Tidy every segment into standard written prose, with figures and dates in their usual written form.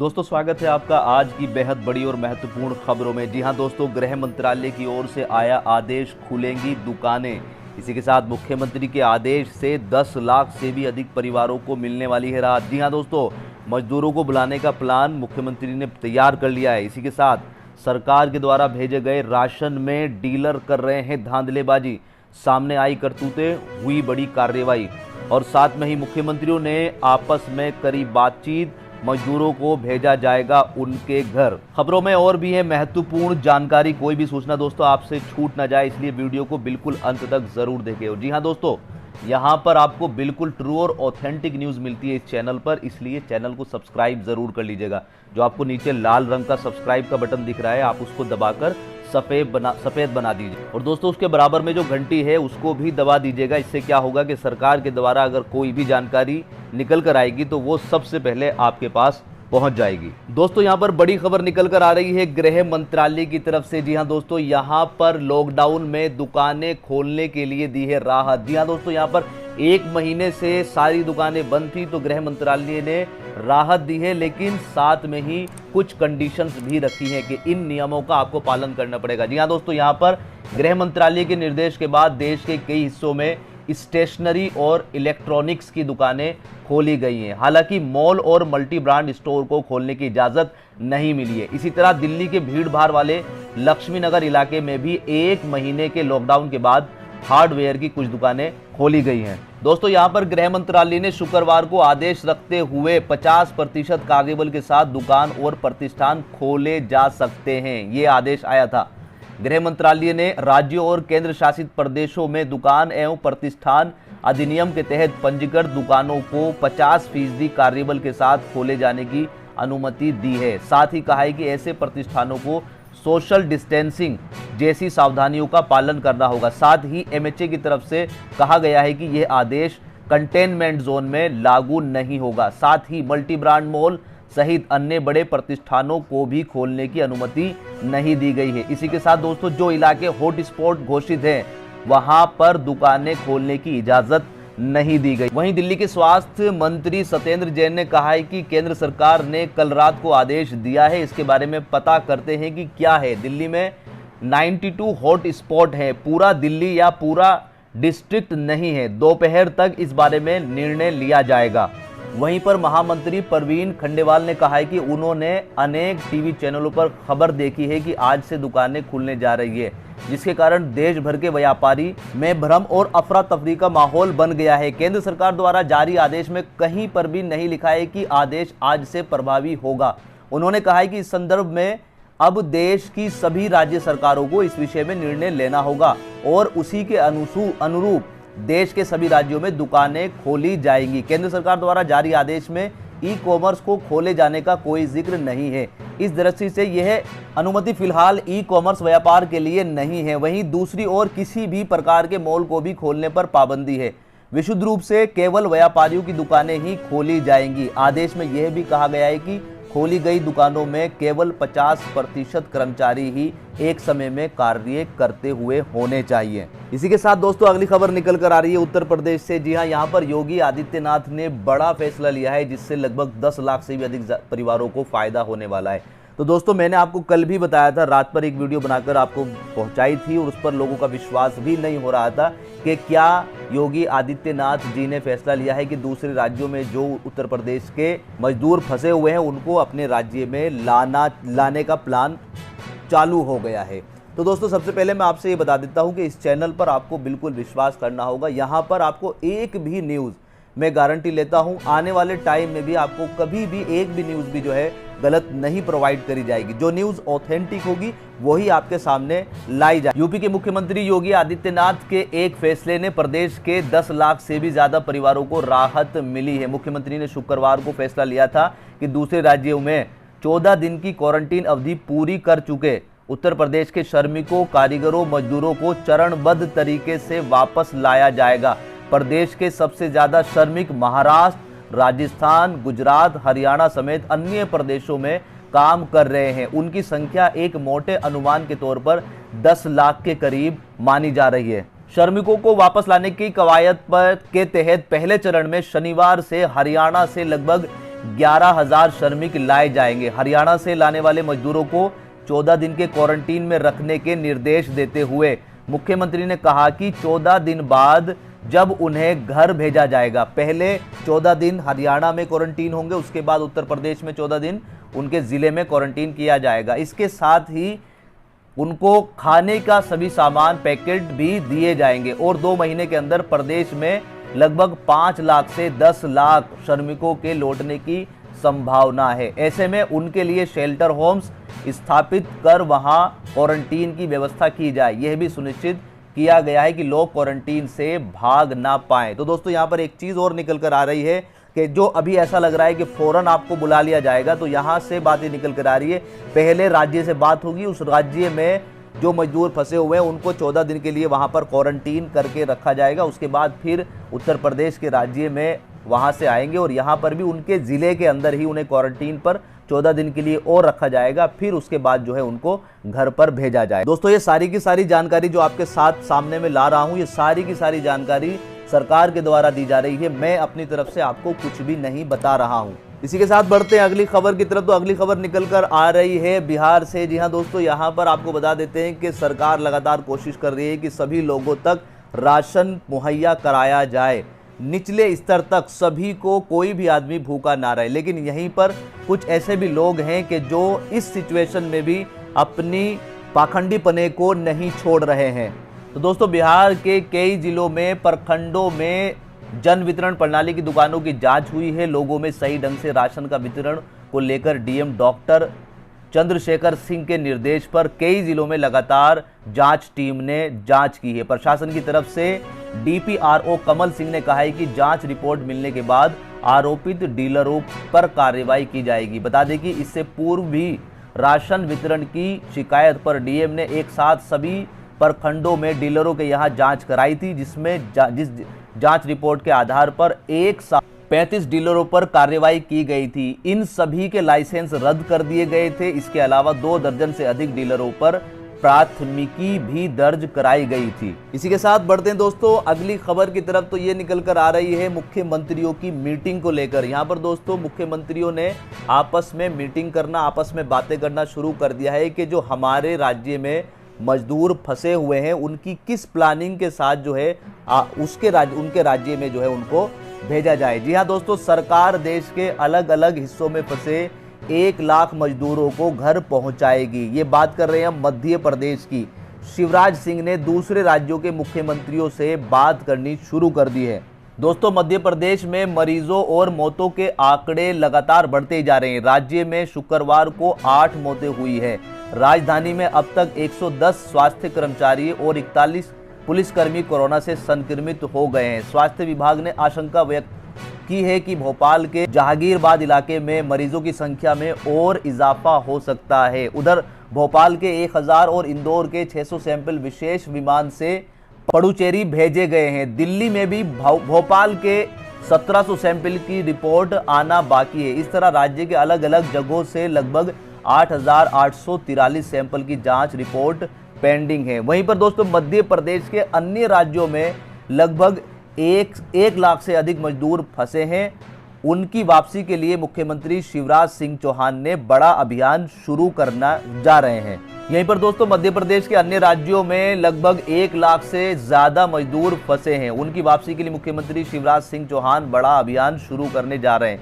दोस्तों स्वागत है आपका आज की बेहद बड़ी और महत्वपूर्ण खबरों में। जी हां दोस्तों, गृह मंत्रालय की ओर से आया आदेश, खुलेंगी दुकानें। इसी के साथ मुख्यमंत्री के आदेश से 10 लाख से भी अधिक परिवारों को मिलने वाली है राहत। जी हां दोस्तों, मजदूरों को बुलाने का प्लान मुख्यमंत्री ने तैयार कर लिया है। इसी के साथ सरकार के द्वारा भेजे गए राशन में डीलर कर रहे हैं धांधलेबाजी, सामने आई करतूतें, हुई बड़ी कार्रवाई। और साथ में ही मुख्यमंत्रियों ने आपस में करी बातचीत, मजदूरों को भेजा जाएगा उनके घर। खबरों में और भी है महत्वपूर्ण जानकारी, कोई भी सूचना दोस्तों आपसे छूट ना जाए, इसलिए वीडियो को बिल्कुल अंत तक जरूर देखें। जी हां दोस्तों, यहां पर आपको बिल्कुल ट्रू और ऑथेंटिक न्यूज मिलती है इस चैनल पर, इसलिए चैनल को सब्सक्राइब जरूर कर लीजिएगा। जो आपको नीचे लाल रंग का सब्सक्राइब का बटन दिख रहा है, आप उसको दबाकर सफेद बना दीजिए। और दोस्तों उसके बराबर में जो घंटी है उसको भी दबा दीजिएगा। इससे क्या होगा कि सरकार के द्वारा अगर कोई भी जानकारी निकल कर आएगी तो वो सबसे पहले आपके पास पहुंच जाएगी। दोस्तों यहां पर बड़ी खबर निकल कर आ रही है गृह मंत्रालय की तरफ से। जी हां दोस्तों, यहां पर लॉकडाउन में दुकानें खोलने के लिए दी है राहत। जी हां दोस्तों, यहां पर 1 महीने से सारी दुकानें बंद थी तो गृह मंत्रालय ने राहत दी है, लेकिन साथ में ही कुछ कंडीशंस भी रखी हैं कि इन नियमों का आपको पालन करना पड़ेगा। जी हां दोस्तों, यहां पर गृह मंत्रालय के निर्देश के बाद देश के कई हिस्सों में स्टेशनरी और इलेक्ट्रॉनिक्स की दुकानें खोली गई हैं। हालांकि मॉल और मल्टी ब्रांड स्टोर को खोलने की इजाजत नहीं मिली है। इसी तरह दिल्ली के भीड़ भाड़ वाले लक्ष्मी नगर इलाके में भी 1 महीने के लॉकडाउन के बाद हार्डवेयर की कुछ दुकानें खोली गई हैं। दोस्तों यहां पर गृह मंत्रालय ने शुक्रवार को आदेश रखते हुए 50% कार्यबल के साथ दुकान और प्रतिष्ठान खोले जा सकते हैं, ये आदेश आया था। गृह मंत्रालय ने राज्यों और केंद्र शासित प्रदेशों में दुकान एवं प्रतिष्ठान अधिनियम के तहत पंजीकृत दुकानों को 50% कार्यबल के साथ खोले जाने की अनुमति दी है। साथ ही कहा है कि ऐसे प्रतिष्ठानों को सोशल डिस्टेंसिंग जैसी सावधानियों का पालन करना होगा। साथ ही एमएचए की तरफ से कहा गया है कि यह आदेश कंटेनमेंट जोन में लागू नहीं होगा। साथ ही मल्टी ब्रांड मॉल सहित अन्य बड़े प्रतिष्ठानों को भी खोलने की अनुमति नहीं दी गई है। इसी के साथ दोस्तों जो इलाके हॉटस्पॉट घोषित हैं वहां पर दुकानें खोलने की इजाजत नहीं दी गई। वहीं दिल्ली के स्वास्थ्य मंत्री सत्येंद्र जैन ने कहा है कि केंद्र सरकार ने कल रात को आदेश दिया है। इसके बारे में पता करते हैं कि क्या है। दिल्ली में 92 हॉट स्पॉट है, पूरा दिल्ली या पूरा डिस्ट्रिक्ट नहीं है। दोपहर तक इस बारे में निर्णय लिया जाएगा। वहीं पर महामंत्री प्रवीण खंडेवाल ने कहा है कि उन्होंने अनेक टीवी चैनलों पर खबर देखी है कि आज से दुकानें खुलने जा रही है, जिसके कारण देश भर के व्यापारी में भ्रम और अफरा तफरी का माहौल बन गया है। केंद्र सरकार द्वारा जारी आदेश में कहीं पर भी नहीं लिखा है कि आदेश आज से प्रभावी होगा। उन्होंने कहा है कि इस संदर्भ में अब देश की सभी राज्य सरकारों को इस विषय में निर्णय लेना होगा और उसी के अनुरूप देश के सभी राज्यों में दुकानें खोली जाएंगी। केंद्र सरकार द्वारा जारी आदेश में ई कॉमर्स को खोले जाने का कोई जिक्र नहीं है। इस दृष्टि से यह अनुमति फिलहाल ई कॉमर्स व्यापार के लिए नहीं है। वहीं दूसरी ओर किसी भी प्रकार के मॉल को भी खोलने पर पाबंदी है। विशुद्ध रूप से केवल व्यापारियों की दुकानें ही खोली जाएंगी। आदेश में यह भी कहा गया है कि खोली गई दुकानों में केवल 50% कर्मचारी ही एक समय में कार्य करते हुए होने चाहिए। इसी के साथ दोस्तों अगली खबर निकल कर आ रही है उत्तर प्रदेश से। जी हां, यहां पर योगी आदित्यनाथ ने बड़ा फैसला लिया है जिससे लगभग 10 लाख से भी अधिक परिवारों को फायदा होने वाला है। तो दोस्तों मैंने आपको कल भी बताया था, रात पर एक वीडियो बनाकर आपको पहुंचाई थी और उस पर लोगों का विश्वास भी नहीं हो रहा था कि क्या योगी आदित्यनाथ जी ने फैसला लिया है कि दूसरे राज्यों में जो उत्तर प्रदेश के मजदूर फंसे हुए हैं उनको अपने राज्य में लाने का प्लान चालू हो गया है। तो दोस्तों सबसे पहले मैं आपसे ये बता देता हूं कि इस चैनल पर आपको बिल्कुल विश्वास करना होगा। यहाँ पर आपको एक भी न्यूज़, मैं गारंटी लेता हूं आने वाले टाइम में भी आपको कभी भी एक भी न्यूज़ भी जो है गलत नहीं प्रोवाइड करी जाएगी। जो न्यूज़ ऑथेंटिक होगी वही आपके सामने लाई जाए। यूपी के मुख्यमंत्री योगी आदित्यनाथ के एक फैसले ने प्रदेश के 10 लाख से भी ज्यादा परिवारों को राहत मिली है। मुख्यमंत्री ने शुक्रवार को फैसला लिया था कि दूसरे राज्यों में 14 दिन की क्वारंटीन अवधि पूरी कर चुके उत्तर प्रदेश के श्रमिकों, कारीगरों, मजदूरों को चरणबद्ध तरीके से वापस लाया जाएगा। प्रदेश के सबसे ज्यादा श्रमिक महाराष्ट्र, राजस्थान, गुजरात, हरियाणा समेत अन्य प्रदेशों में काम कर रहे हैं। उनकी संख्या एक मोटे अनुमान के तौर पर 10 लाख के करीब मानी जा रही है। श्रमिकों को वापस लाने की कवायद के तहत पहले चरण में शनिवार से हरियाणा से लगभग 11,000 श्रमिक लाए जाएंगे। हरियाणा से लाने वाले मजदूरों को 14 दिन के क्वारंटीन में रखने के निर्देश देते हुए मुख्यमंत्री ने कहा कि 14 दिन बाद जब उन्हें घर भेजा जाएगा, पहले 14 दिन हरियाणा में क्वारंटीन होंगे, उसके बाद उत्तर प्रदेश में 14 दिन उनके जिले में क्वारंटीन किया जाएगा। इसके साथ ही उनको खाने का सभी सामान पैकेट भी दिए जाएंगे और 2 महीने के अंदर प्रदेश में लगभग 5 लाख से 10 लाख श्रमिकों के लौटने की संभावना है। ऐसे में उनके लिए शेल्टर होम्स स्थापित कर वहां क्वारंटीन की व्यवस्था की जाए। यह भी सुनिश्चित किया गया है कि लोग क्वारंटीन से भाग ना पाएं। तो दोस्तों यहाँ पर एक चीज और निकल कर आ रही है कि जो अभी ऐसा लग रहा है कि फौरन आपको बुला लिया जाएगा, तो यहाँ से बात ये निकल कर आ रही है, पहले राज्य से बात होगी, उस राज्य में जो मजदूर फंसे हुए हैं उनको 14 दिन के लिए वहाँ पर क्वारंटीन करके रखा जाएगा। उसके बाद फिर उत्तर प्रदेश के राज्य में वहाँ से आएंगे और यहाँ पर भी उनके ज़िले के अंदर ही उन्हें क्वारंटीन पर 14 दिन के लिए और रखा जाएगा। फिर उसके बाद जो है उनको घर पर भेजा जाए। दोस्तों ये सारी की सारी जानकारी जो आपके साथ सामने में ला रहा हूँ, ये सारी की सारी जानकारी सरकार के द्वारा दी जा रही है। मैं अपनी तरफ से आपको कुछ भी नहीं बता रहा हूँ। इसी के साथ बढ़ते हैं अगली खबर की तरफ। तो अगली खबर निकल कर आ रही है बिहार से। जी हाँ दोस्तों, यहाँ पर आपको बता देते हैं कि सरकार लगातार कोशिश कर रही है कि सभी लोगों तक राशन मुहैया कराया जाए, निचले स्तर तक सभी को, कोई भी आदमी भूखा ना रहे। लेकिन यहीं पर कुछ ऐसे भी लोग हैं कि जो इस सिचुएशन में भी अपनी पाखंडीपने को नहीं छोड़ रहे हैं। तो दोस्तों बिहार के कई जिलों में, प्रखंडों में जन वितरण प्रणाली की दुकानों की जांच हुई है। लोगों में सही ढंग से राशन का वितरण को लेकर डीएम डॉक्टर चंद्रशेखर सिंह के निर्देश पर कई जिलों में लगातार जांच टीम ने जांच की है। प्रशासन की तरफ से डीपीआरओ कमल सिंह ने कहा है कि जांच रिपोर्ट मिलने के बाद आरोपित डीलरों पर कार्रवाई की जाएगी। बता दें कि इससे पूर्व भी राशन वितरण की शिकायत पर डीएम ने एक साथ सभी प्रखंडों में डीलरों के यहां जांच कराई थी, जिसमें जिस जांच रिपोर्ट के आधार पर एक साथ 35 डीलरों पर कार्रवाई की गई थी। इन सभी के लाइसेंस रद्द कर दिए गए थे। इसके अलावा 2 दर्जन से अधिक डीलरों पर प्राथमिकी भी दर्ज कराई गई थी। इसी के साथ बढ़ते हैं दोस्तों अगली खबर की तरफ। तो ये निकल कर आ रही है मुख्यमंत्रियों की मीटिंग को लेकर। यहाँ पर दोस्तों मुख्यमंत्रियों ने आपस में मीटिंग करना, आपस में बातें करना शुरू कर दिया है कि जो हमारे राज्य में मजदूर फंसे हुए हैं उनकी किस प्लानिंग के साथ जो है उनके राज्य में जो है उनको भेजा जाए। जी हाँ दोस्तों, सरकार देश के अलग अलग हिस्सों में फंसे 1 लाख मजदूरों को घर पहुंचाएगी। ये बात कर रहे हैं हम मध्य प्रदेश की। शिवराज सिंह ने दूसरे राज्यों के मुख्यमंत्रियों से बात करनी शुरू कर दी है। दोस्तों मध्य प्रदेश में मरीजों और मौतों के आंकड़े लगातार बढ़ते जा रहे हैं। राज्य में शुक्रवार को 8 मौतें हुई है। राजधानी में अब तक 110 स्वास्थ्य कर्मचारी और 41 पुलिसकर्मी कोरोना से संक्रमित हो गए हैं। स्वास्थ्य विभाग ने आशंका व्यक्त की है कि भोपाल के जहांगीरबाद इलाके में मरीजों की संख्या में और इजाफा हो सकता है। उधर भोपाल के 1000 और इंदौर के 600 सैंपल विशेष विमान से पुडुचेरी भेजे गए हैं। दिल्ली में भी भोपाल के 1700 सैंपल की रिपोर्ट आना बाकी है। इस तरह राज्य के अलग अलग जगहों से लगभग 8,843 सैंपल की जांच रिपोर्ट पेंडिंग है। वहीं पर दोस्तों मध्य प्रदेश के अन्य राज्यों में लगभग 1 लाख से अधिक मजदूर फंसे हैं। उनकी वापसी के लिए मुख्यमंत्री शिवराज सिंह चौहान ने बड़ा अभियान शुरू करना जा रहे हैं। यहीं पर दोस्तों मध्य प्रदेश के अन्य राज्यों में लगभग 1 लाख से ज्यादा मजदूर फंसे हैं। उनकी वापसी के लिए मुख्यमंत्री शिवराज सिंह चौहान बड़ा अभियान शुरू करने जा रहे हैं।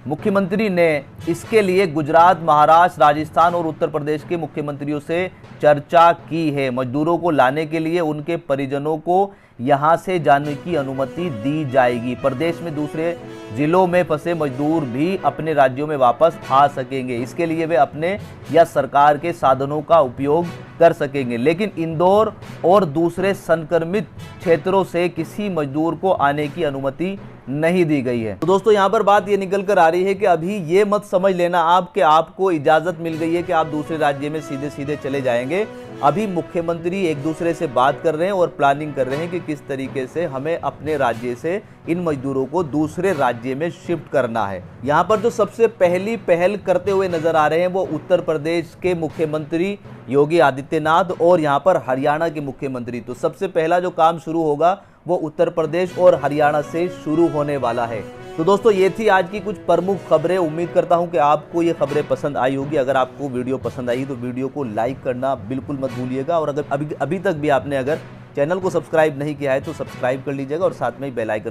मुख्यमंत्री ने इसके लिए गुजरात, महाराष्ट्र, राजस्थान और उत्तर प्रदेश के मुख्यमंत्रियों से चर्चा की है। मजदूरों को लाने के लिए उनके परिजनों को यहां से जाने की अनुमति दी जाएगी। प्रदेश में दूसरे जिलों में फंसे मजदूर भी अपने राज्यों में वापस आ सकेंगे। इसके लिए वे अपने या सरकार के साधनों का उपयोग कर सकेंगे। लेकिन इंदौर और दूसरे संक्रमित क्षेत्रों से किसी मजदूर को आने की अनुमति नहीं दी गई है। तो दोस्तों यहाँ पर बात ये निकल कर आ रही है कि अभी ये मत समझ लेना आप कि आपको इजाजत मिल गई है कि आप दूसरे राज्य में सीधे सीधे चले जाएंगे। अभी मुख्यमंत्री एक दूसरे से बात कर रहे हैं और प्लानिंग कर रहे हैं कि किस तरीके से हमें अपने राज्य से इन मजदूरों को दूसरे राज्य में शिफ्ट करना है। यहाँ पर जो सबसे पहली पहल करते हुए नजर आ रहे हैं वो उत्तर प्रदेश के मुख्यमंत्री योगी आदित्यनाथ और यहाँ पर हरियाणा के मुख्यमंत्री। तो सबसे पहला जो काम शुरू होगा वो उत्तर प्रदेश और हरियाणा से शुरू होने वाला है। तो दोस्तों ये थी आज की कुछ प्रमुख खबरें। उम्मीद करता हूं कि आपको ये खबरें पसंद आई होगी। अगर आपको वीडियो पसंद आई तो वीडियो को लाइक करना बिल्कुल मत भूलिएगा, और अगर अभी तक भी आपने अगर चैनल को सब्सक्राइब नहीं किया है तो सब्सक्राइब कर लीजिएगा और साथ में बेल आइकन